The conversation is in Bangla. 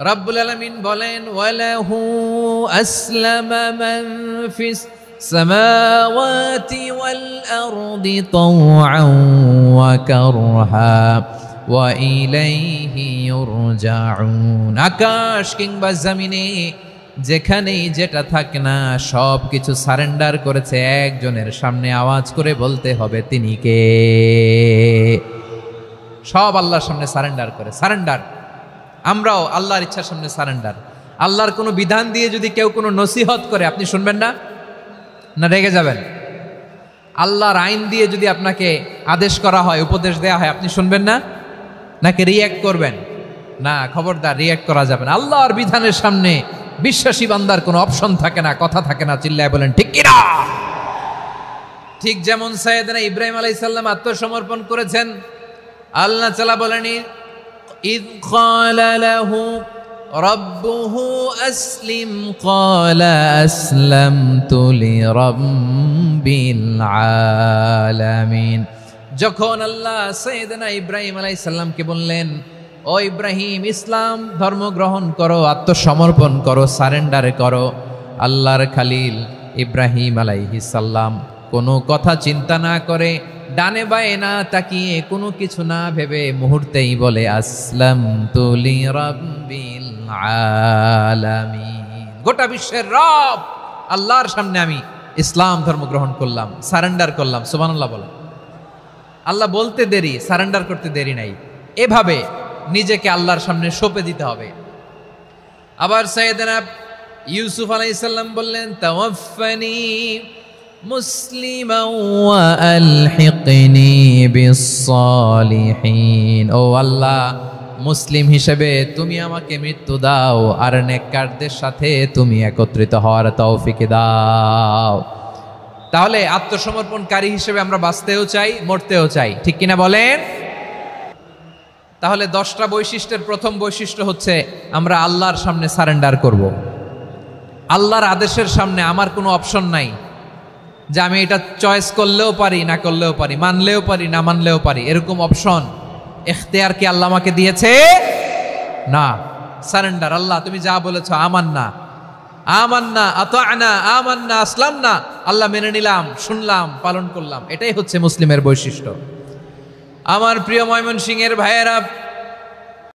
রব্বুল আলামিন বলেন ওয়ালাহু আসলামা মান ফিস সামাওয়াতি ওয়াল আরদি তাওআন ওয়া কারহা ওয়া ইলাইহি ইউরজাউন। আকাশ কিংবা জমিনে যেখানেই যেটা থাক না সব কিছু সারেন্ডার করেছে একজনের সামনে। আওয়াজ করে বলতে হবে তিনি কে? সব আল্লাহর সামনে সারেন্ডার করে। সারেন্ডার। আমরাও আল্লাহর ইচ্ছার সামনে সারেন্ডার। আল্লাহর কোনো বিধান দিয়ে যদি কেউ কোনো নসিহত করে আপনি শুনবেন না? না রেগে যাবেন? আল্লাহর আইন দিয়ে যদি আপনাকে আদেশ করা হয়, উপদেশ দেয়া হয়, আপনি শুনবেন না? নাকি রিয়্যাক্ট করবেন? না, খবরদার, রিয়্যাক্ট করা যাবে না। আল্লাহর বিধানের সামনে বিশ্বাসী বান্দার কোনো অপশন থাকে না, কথা থাকে না। চিল্লায় বলেন ঠিক কিনা? ঠিক যেমন সাইয়েদনা ইব্রাহিম আলাইহিস সালাম আত্মসমর্পণ করেছেন। আল্লাহ তাআলা বলেন ইয ক্বালা লাহু রাব্বুহু আসলিম ক্বালা আসলামতু লিরাব্বিল আলামিন। যখন আল্লাহ সাইয়েদনা ইব্রাহিম আলাইহিস সালামকে বললেন, ও ইব্রাহিম, ইসলাম ধর্ম গ্রহণ করো, আত্মসমর্পণ করো, সারেন্ডার করো, আল্লাহর খালিল ইব্রাহিম আলাইহিস সালাম কোনো কথা চিন্তা না করে, ডানে বায়ে না তাকিয়ে, কোনো কিছু না ভেবে মুহূর্তেই বলে আসলামতু লিরাব্বিল আলামিন। গোটা বিশ্বের রব আল্লাহর সামনে আমি ইসলাম ধর্ম গ্রহণ করলাম, সারেন্ডার করলাম। সুবহানাল্লাহ বলেন। আল্লাহ বলতে দেরি, সারেন্ডার করতে দেরি নাই। এভাবে নিজেকে আল্লাহর সামনে সঁপে দিতে হবে। আবার সাইয়েদনা ইউসুফ আলাইহিস সালাম বললেন তাওয়াফফানি মুসলিমান ওয়া আলহিকনি বিস-সালিহিন। ও আল্লাহ, মুসলিম হিসেবে তুমি আমাকে মৃত্যু দাও আর নেককারদের সাথে তুমি একত্রিত হওয়ার তৌফিক দাও। তাহলে আত্মসমর্পণকারী হিসেবে আমরা বাঁচতেও চাই, মরতেও চাই, ঠিক কিনা বলেন? তাহলে 10টা বৈশিষ্ট্যের প্রথম বৈশিষ্ট্য হচ্ছে আমরা আল্লাহর সামনে সারেন্ডার করব। আল্লাহর আদেশের সামনে আমার কোনো অপশন নাই যে আমি এটা চয়েস করলেও পারি, না করলেও পারি, মানলেও পারি, না মানলেও পারি, এরকম অপশন ইখতিয়ার কি আল্লাহ আমাকে দিয়েছে? না। সারেন্ডার। আল্লাহ তুমি যা বলেছো আমান্না, আমান্না, আতা'না, আমান্না, আসলামনা, আল্লাহ মেনে নিলাম, শুনলাম, পালন করলাম। এটাই হচ্ছে মুসলিমের বৈশিষ্ট্য। আমার প্রিয় ময়মনসিংহের ভাইয়েরা,